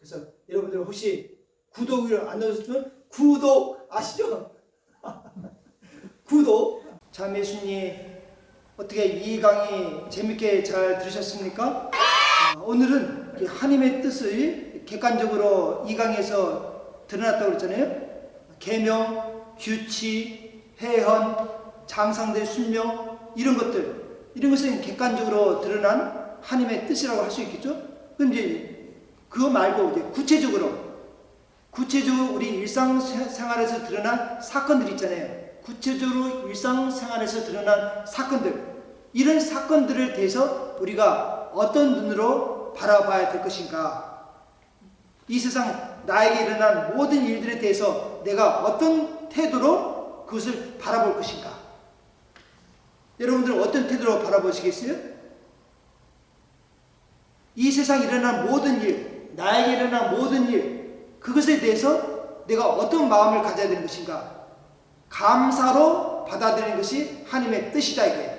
그래서 여러분들 혹시 구독을 안 눌러주셨으면 구독 아시죠? 구독. 자매순이 어떻게 이 강의 재밌게 잘 들으셨습니까? 오늘은 하나님의 뜻을 객관적으로 이 강의에서 드러났다고 그랬잖아요. 계명, 규칙, 회헌, 장상들 순명 이런 것은 객관적으로 드러난 하나님의 뜻이라고 할 수 있겠죠. 그럼 이제 그거 말고 이제 구체적으로 우리 일상생활에서 드러난 사건들 있잖아요. 구체적으로 일상생활에서 드러난 사건들, 이런 사건들에 대해서 우리가 어떤 눈으로 바라봐야 될 것인가, 이 세상 나에게 일어난 모든 일들에 대해서 내가 어떤 태도로 그것을 바라볼 것인가. 여러분들은 어떤 태도로 바라보시겠어요? 이 세상에 일어난 모든 일, 나에게 일어난 모든 일, 그것에 대해서 내가 어떤 마음을 가져야 되는 것인가. 감사로 받아들이는 것이 하나님의 뜻이다 이거예요.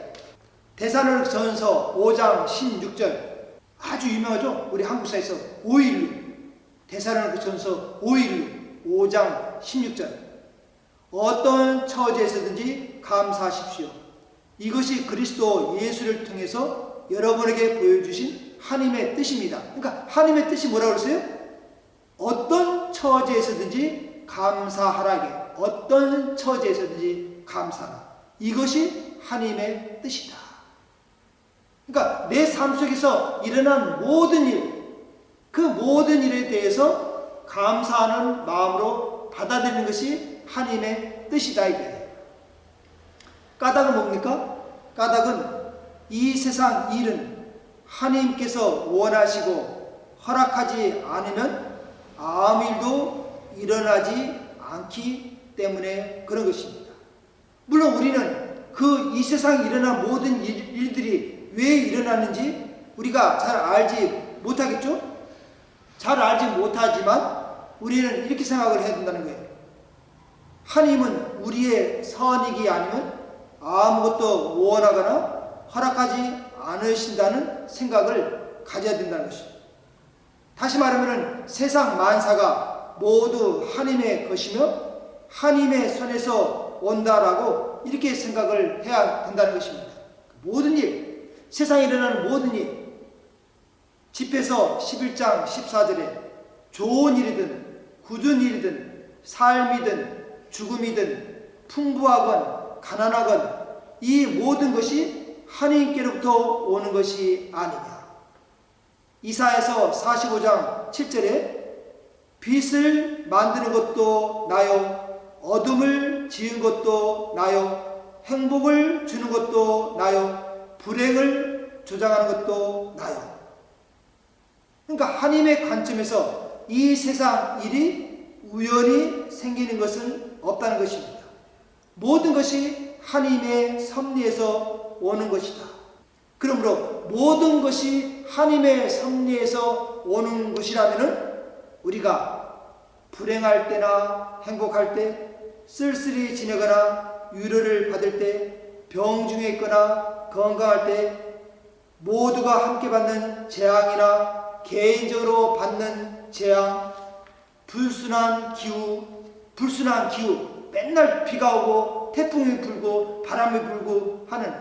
데살로니가전서 5장 16절 아주 유명하죠. 우리 한국사에서 5.16 데살로니가전서 5.16 5장 16절 어떤 처지에서든지 감사하십시오. 이것이 그리스도 예수를 통해서 여러분에게 보여주신 하나님의 뜻입니다. 그러니까 하나님의 뜻이 뭐라고 그랬어요? 어떤 처지에서든지 감사하라게. 어떤 처지에서든지 감사하라. 이것이 하나님의 뜻이다. 그러니까 내 삶 속에서 일어난 모든 일, 그 모든 일에 대해서 감사하는 마음으로 받아들이는 것이 하나님의 뜻이다 이게. 까닭은 뭡니까? 까닭은 이 세상 일은 하나님께서 원하시고 허락하지 않으면 아무 일도 일어나지 않기 때문에 그런 것입니다. 물론 우리는 그 이 세상에 일어난 모든 일들이 왜 일어나는지 우리가 잘 알지 못하겠죠? 잘 알지 못하지만 우리는 이렇게 생각을 해야 된다는 거예요. 하나님은 우리의 선이기 아니면 아무것도 원하거나 허락하지 않으신다는 생각을 가져야 된다는 것입니다. 다시 말하면 세상 만사가 모두 하나님의 것이며 하나님의 손에서 온다라고 이렇게 생각을 해야 된다는 것입니다. 모든 일, 세상에 일어나는 모든 일, 집에서 11장 14절에 좋은 일이든 굳은 일이든 삶이든 죽음이든 풍부하건 가난하건 이 모든 것이 하나님께로부터 오는 것이 아니냐. 이사야서 45장 7절에 빛을 만드는 것도 나요 어둠을 지은 것도 나요 행복을 주는 것도 나요 불행을 조장하는 것도 나요. 그러니까 하나님의 관점에서 이 세상 일이 우연히 생기는 것은 없다는 것입니다. 모든 것이 하나님의 섭리에서 오는 것이다. 그러므로 모든 것이 하나님의 섭리에서 오는 것이라면 우리가 불행할 때나 행복할 때, 쓸쓸히 지내거나 위로를 받을 때, 병중에 있거나 건강할 때 모두가 함께 받는 재앙이나 개인적으로 받는 재앙, 불순한 기후, 맨날 비가 오고 태풍이 불고 바람이 불고 하는,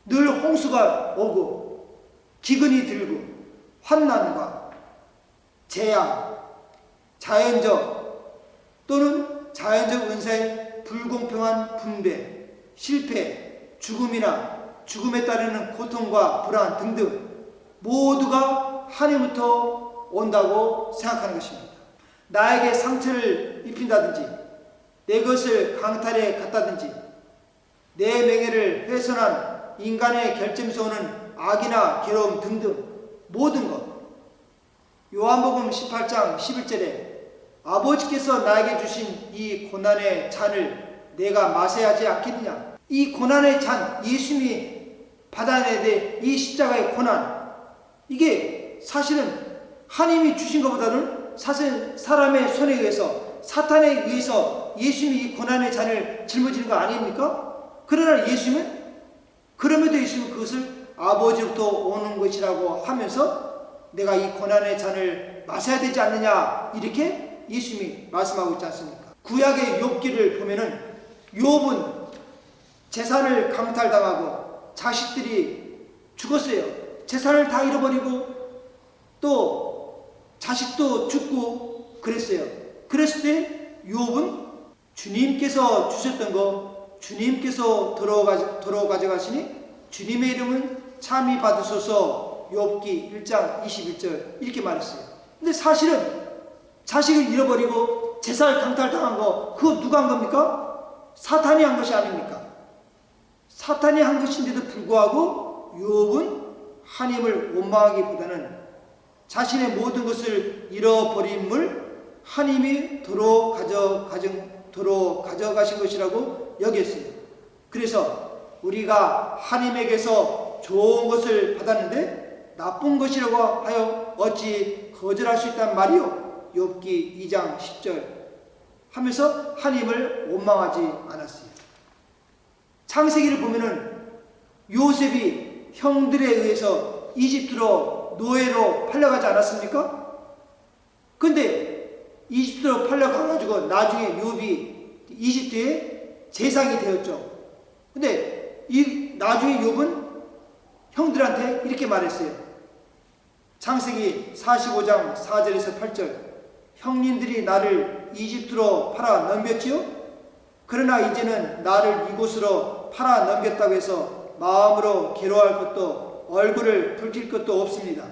늘 홍수가 오고 기근이 들고 환난과 재앙, 자연적 또는 자연적 은사의 불공평한 분배, 실패, 죽음이나 죽음에 따르는 고통과 불안 등등 모두가 하나님부터 온다고 생각하는 것입니다. 나에게 상처를 입힌다든지 내 것을 강탈해 갔다든지 내 명예를 훼손한 인간의 결점에서 오는 악이나 괴로움 등등 모든 것. 요한복음 18장 11절에 아버지께서 나에게 주신 이 고난의 잔을 내가 마셔야 하지 않겠느냐. 이 고난의 잔, 예수님이 받아내야 될 이 십자가의 고난, 이게 사실은 하나님이 주신 것보다는 사실 사람의 손에 의해서, 사탄에 의해서 예수님이 이 고난의 잔을 짊어지는 거 아닙니까? 그러나 예수님은, 그럼에도 예수님은 그것을 아버지로부터 오는 것이라고 하면서 내가 이 고난의 잔을 마셔야 되지 않느냐, 이렇게 예수님이 말씀하고 있지 않습니까? 구약의 욥기를 보면은 욥은 재산을 강탈당하고 자식들이 죽었어요. 재산을 다 잃어버리고 또 자식도 죽고 그랬어요. 그랬을 때 욥은 주님께서 주셨던 거 주님께서 도로 가져가시니 주님의 이름은 참히 받으소서, 욥기 1장 21절 이렇게 말했어요. 근데 사실은 자식을 잃어버리고 재산을 강탈당한 거, 그거 누가 한 겁니까? 사탄이 한 것이 아닙니까? 사탄이 한 것인데도 불구하고 욥은 하나님을 원망하기보다는 자신의 모든 것을 잃어버림을 하나님이 도로 가져가신 것이라고 여겼어요. 그래서 우리가 하나님에게서 좋은 것을 받았는데 나쁜 것이라고 하여 어찌 거절할 수 있단 말이요? 욥기 2장 10절 하면서 하나님을 원망하지 않았어요. 창세기를 보면은 요셉이 형들에 의해서 이집트로 노예로 팔려가지 않았습니까? 근데 이집트로 팔려가가지고 나중에 욥이 이집트의 재상이 되었죠. 근데 나중에 욥은 형들한테 이렇게 말했어요. 창세기 45장 4절에서 8절 형님들이 나를 이집트로 팔아 넘겼지요? 그러나 이제는 나를 이곳으로 팔아 넘겼다고 해서 마음으로 괴로워할 것도 얼굴을 붉힐 것도 없습니다.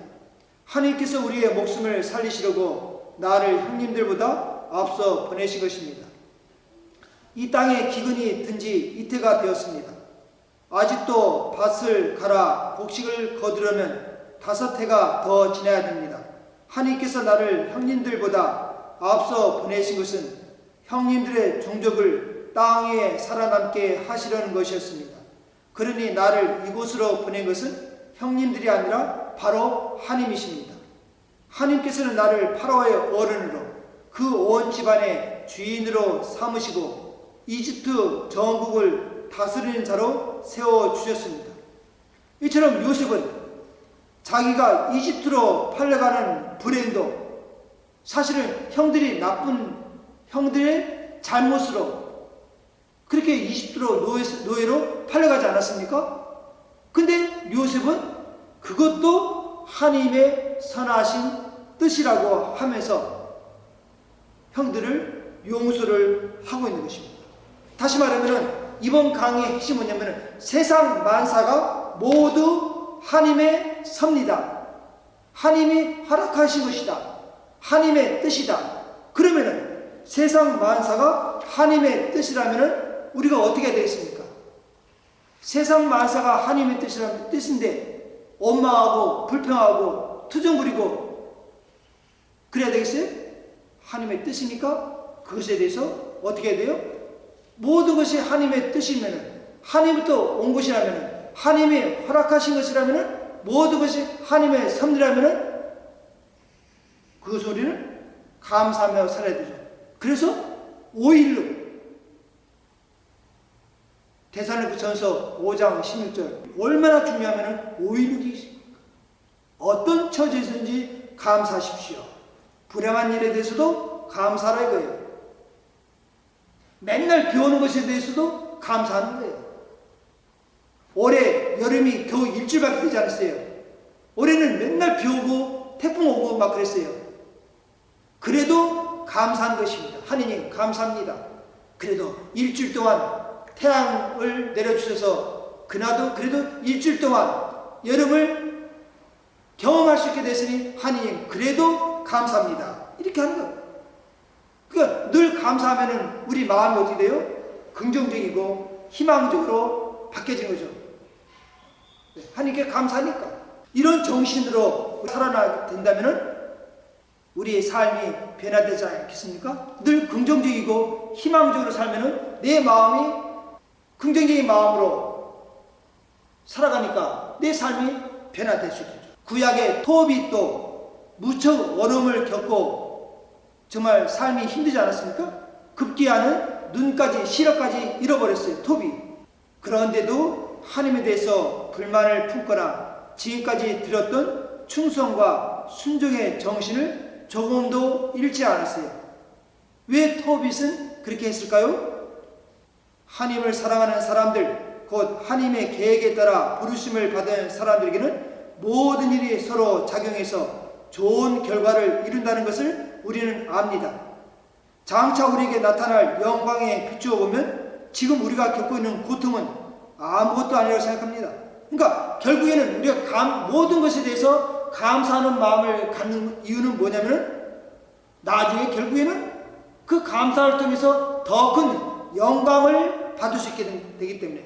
하나님께서 우리의 목숨을 살리시려고 나를 형님들보다 앞서 보내신 것입니다. 이 땅에 기근이 든지 이태가 되었습니다. 아직도 밭을 갈아 곡식을 거두려면 5해가 더 지나야 됩니다. 하나님께서 나를 형님들보다 앞서 보내신 것은 형님들의 종족을 땅에 살아남게 하시려는 것이었습니다. 그러니 나를 이곳으로 보낸 것은 형님들이 아니라 바로 하나님이십니다. 하나님께서는 나를 파라오의 어른으로 그 온 집안의 주인으로 삼으시고 이집트 전국을 다스리는 자로 세워주셨습니다. 이처럼 요셉은 자기가 이집트로 팔려가는 불행도 사실은 형들이 나쁜 형들의 잘못으로 그렇게 이집트로 노예로 팔려가지 않았습니까? 근데 요셉은 그것도 하나님의 선하신 뜻이라고 하면서 형들을 용서를 하고 있는 것입니다. 다시 말하면 이번 강의의 핵심은 뭐냐면 세상 만사가 모두 하나님의 섭니다. 하나님이 허락하신 것이다. 하나님의 뜻이다. 그러면은 세상 만사가 하나님의 뜻이라면은 우리가 어떻게 되겠습니까? 세상 만사가 하나님의 뜻인데 원망하고 불평하고 투정 부리고 그래야 되겠어요? 하나님의 뜻이니까 그것에 대해서 어떻게 해야 돼요? 모든 것이 하나님의 뜻이면은 하나님부터 온 것이라면은 하나님이 허락하신 것이라면은 모든 것이 하나님의 섭리라면은 그 소리는 감사하며 살아야 되죠. 그래서 5일로 데살로니가전서 5장 16절 얼마나 중요하면은 5일육이 어떤 처지에서든지 감사하십시오. 불행한 일에 대해서도 감사하라 이거예요. 맨날 비 오는 것에 대해서도 감사하는 거예요. 올해 여름이 겨우 일주일밖에 되지 않았어요. 올해는 맨날 비 오고 태풍 오고 막 그랬어요. 그래도 감사한 것입니다. 하느님 감사합니다. 그래도 일주일 동안 태양을 내려주셔서 그래도 일주일 동안 여름을 경험할 수 있게 됐으니 하느님 그래도 감사합니다. 이렇게 하는 거예요. 그러니까 늘 감사하면은 우리 마음이 어떻게 돼요? 긍정적이고 희망적으로 바뀌어지는 거죠. 하나님께 감사하니까. 이런 정신으로 살아나게 된다면은 우리의 삶이 변화되지 않겠습니까? 늘 긍정적이고 희망적으로 살면은 내 마음이 긍정적인 마음으로 살아가니까 내 삶이 변화될 수 있죠. 구약의 톱이 또 무척 어려움을 겪고 정말 삶이 힘들지 않았습니까? 급기야는 눈까지 시력까지 잃어버렸어요. 톱이. 그런데도 하나님에 대해서 불만을 품거나 지금까지 들었던 충성과 순종의 정신을 조금도 잃지 않았어요. 왜 토빗은 그렇게 했을까요? 하나님을 사랑하는 사람들, 곧 하나님의 계획에 따라 부르심을 받은 사람들에게는 모든 일이 서로 작용해서 좋은 결과를 이룬다는 것을 우리는 압니다. 장차 우리에게 나타날 영광에 비추어 보면 지금 우리가 겪고 있는 고통은 아무것도 아니라고 생각합니다. 그러니까 결국에는 우리가 모든 것에 대해서 감사하는 마음을 갖는 이유는 뭐냐면 나중에 결국에는 그 감사를 통해서 더 큰 영광을 받을 수 있게 되기 때문에,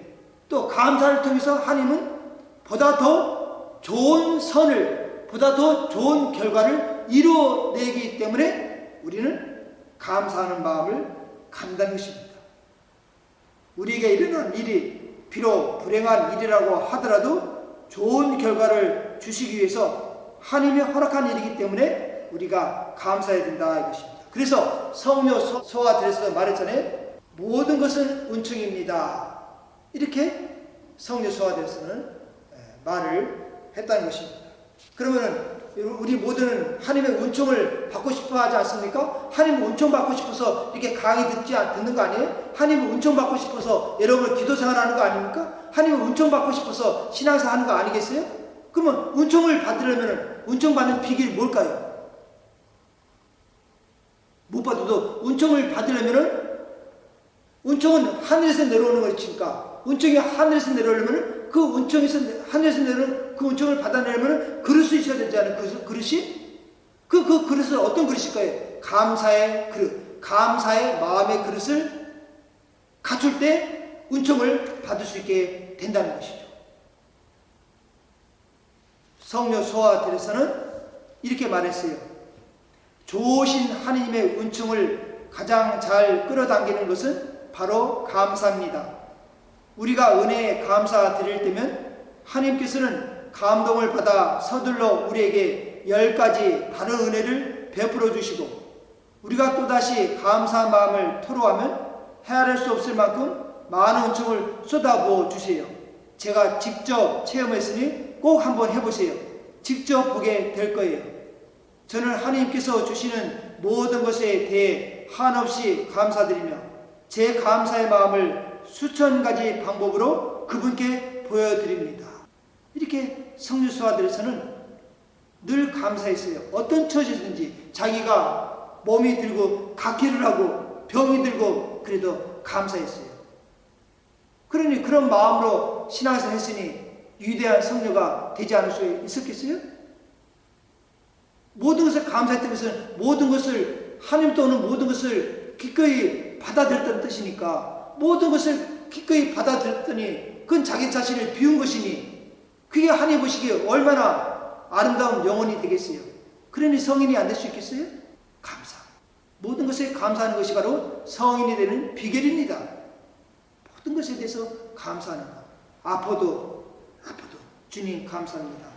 또 감사를 통해서 하나님은 보다 더 좋은 선을, 보다 더 좋은 결과를 이루어내기 때문에 우리는 감사하는 마음을 갖는다는 것입니다. 우리에게 일어난 일이 비록 불행한 일이라고 하더라도 좋은 결과를 주시기 위해서 하나님이 허락한 일이기 때문에 우리가 감사해야 된다 이것입니다. 그래서 성녀 소아 들에서 말했잖아요. 모든 것은 은총입니다. 이렇게 성녀 소아 들에서는 말을 했다는 것입니다. 그러면은 우리 모두는 하나님의 은총을 받고 싶어 하지 않습니까? 하나님 은총 받고 싶어서 이렇게 강의 듣는 거 아니에요? 하나님 은총 받고 싶어서 여러분 기도 생활하는 거 아닙니까? 하나님 은총 받고 싶어서 신앙생활 하는 거 아니겠어요? 그러면 은총을 받으려면 은총 받는 비결이 뭘까요? 못 받아도 은총을 받으려면 은총은 하늘에서 내려오는 것이니까 은총이 하늘에서 내려오려면 그 은총에서 하늘에서 내려오는 그 은총을 받아내려면 그릇이 있어야 되지 않아요? 그 그릇이? 그 그릇은 어떤 그릇일까요? 감사의 그릇, 감사의 마음의 그릇을 갖출 때 은총을 받을 수 있게 된다는 것이죠. 성녀 소아 들에서는 이렇게 말했어요. 좋으신 하나님의 은총을 가장 잘 끌어당기는 것은 바로 감사입니다. 우리가 은혜에 감사드릴 때면 하나님께서는 감동을 받아 서둘러 우리에게 10가지 다른 은혜를 베풀어 주시고, 우리가 또다시 감사한 마음을 토로하면 헤아릴 수 없을 만큼 많은 은총을 쏟아부어 주세요. 제가 직접 체험했으니 꼭 한번 해보세요. 직접 보게 될 거예요. 저는 하나님께서 주시는 모든 것에 대해 한없이 감사드리며 제 감사의 마음을 수천 가지 방법으로 그분께 보여드립니다. 이렇게 성녀 소아들에서는 늘 감사했어요. 어떤 처지든지 자기가 몸이 들고 각기를 하고 병이 들고 그래도 감사했어요. 그러니 그런 마음으로 신앙생활 했으니 위대한 성녀가 되지 않을 수 있었겠어요? 모든 것을 감사했던 것은 모든 것을 하나님부터 오는 모든 것을 기꺼이 받아들였다는 뜻이니까, 모든 것을 기꺼이 받아들였더니 그건 자기 자신을 비운 것이니 그게 하나님 보시기에 얼마나 아름다운 영혼이 되겠어요. 그러니 성인이 안 될 수 있겠어요? 감사. 모든 것에 감사하는 것이 바로 성인이 되는 비결입니다. 모든 것에 대해서 감사하는 것. 아파도 주님 감사합니다.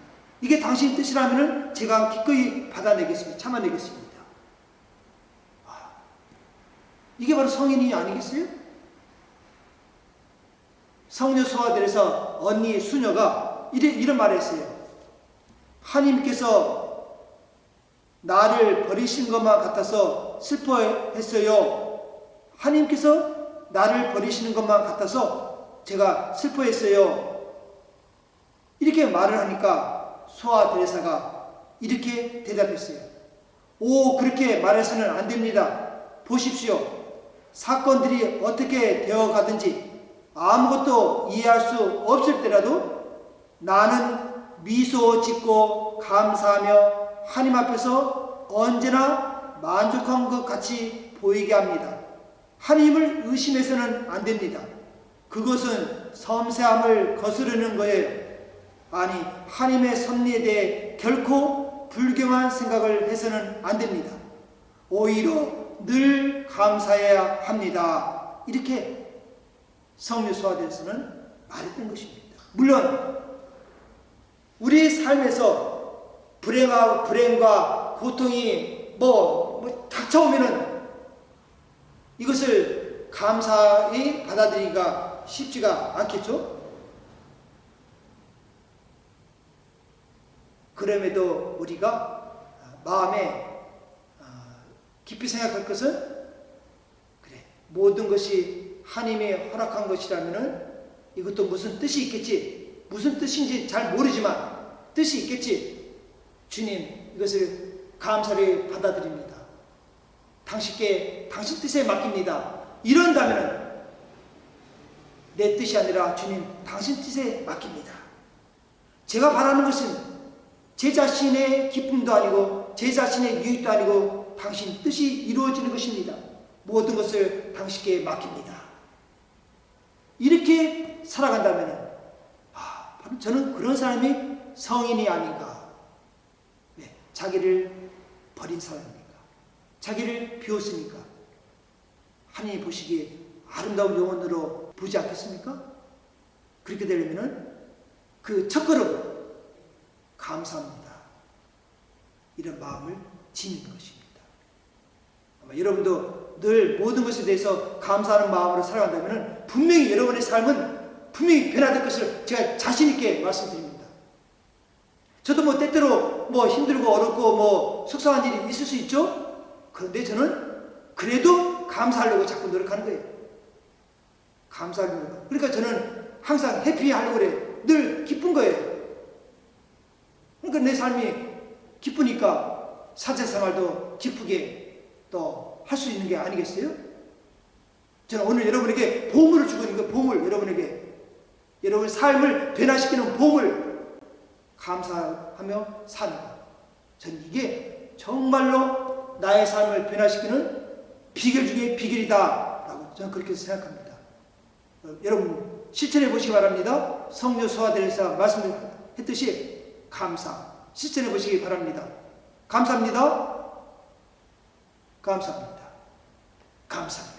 이게 당신 뜻이라면 제가 기꺼이 받아내겠습니다. 참아내겠습니다. 이게 바로 성인이 아니겠어요? 성녀 소아들에서 언니 수녀가 이런 말을 했어요. 하나님께서 나를 버리신 것만 같아서 슬퍼했어요. 하나님께서 나를 버리시는 것만 같아서 제가 슬퍼했어요. 이렇게 말을 하니까 소아 데레사가 이렇게 대답했어요. 오, 그렇게 말해서는 안 됩니다. 보십시오. 사건들이 어떻게 되어가든지 아무것도 이해할 수 없을 때라도 나는 미소 짓고 감사하며 하나님 앞에서 언제나 만족한 것 같이 보이게 합니다. 하나님을 의심해서는 안 됩니다. 그것은 섬세함을 거스르는 거예요. 아니, 하나님의 섭리에 대해 결코 불경한 생각을 해서는 안 됩니다. 오히려 늘 감사해야 합니다. 이렇게 성녀 소아들에서는 말했던 것입니다. 물론 우리 삶에서 불행과 고통이 닥쳐오면은 이것을 감사히 받아들이기가 쉽지가 않겠죠? 그럼에도 우리가 마음에 깊이 생각할 것은 그래, 모든 것이 하나님의 허락한 것이라면은 이것도 무슨 뜻이 있겠지. 무슨 뜻인지 잘 모르지만 뜻이 있겠지. 주님, 이것을 감사를 받아들입니다. 당신께 당신 뜻에 맡깁니다. 이런다면은 내 뜻이 아니라 주님 당신 뜻에 맡깁니다. 제가 바라는 것은 제 자신의 기쁨도 아니고 제 자신의 유익도 아니고 당신 뜻이 이루어지는 것입니다. 모든 것을 당신께 맡깁니다. 이렇게 살아간다면 바로 저는 그런 사람이 성인이 아닌가. 네, 자기를 버린 사람입니까? 자기를 비웠으니까 하나님이 보시기에 아름다운 영혼으로 보지 않겠습니까? 그렇게 되려면 그 첫걸음 감사합니다. 이런 마음을 지니는 것입니다. 아마 여러분도 늘 모든 것에 대해서 감사하는 마음으로 살아간다면 분명히 여러분의 삶은 분명히 변화될 것을 제가 자신 있게 말씀드립니다. 저도 뭐 때때로 뭐 힘들고 어렵고 뭐 속상한 일이 있을 수 있죠. 그런데 저는 그래도 감사하려고 자꾸 노력하는 거예요. 감사하려고. 그러니까 저는 항상 해피하려고 그래요. 늘 기쁜 거예요. 그러니까 내 삶이 기쁘니까 사제생활도 기쁘게 또 할 수 있는 게 아니겠어요? 저는 오늘 여러분에게 보물을 주고 있는 거예요. 보물, 여러분에게. 여러분의 삶을 변화시키는 보물. 감사하며 사는 것. 저는 이게 정말로 나의 삶을 변화시키는 비결 중에 비결이다 라고 저는 그렇게 생각합니다. 여러분 실천해 보시기 바랍니다. 성령 소아들에서 말씀했듯이 감사 실천해 보시기 바랍니다. 감사합니다. 감사합니다. 감사합니다.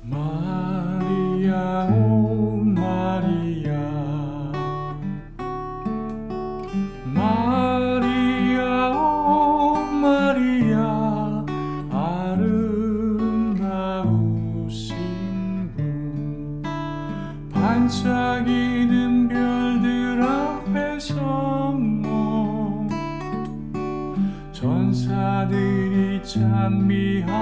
마리아 오 마리아 마리아 오 마리아 아름다우신 분 반짝이는 별들 앞에서 전사들이 찬미하나이다.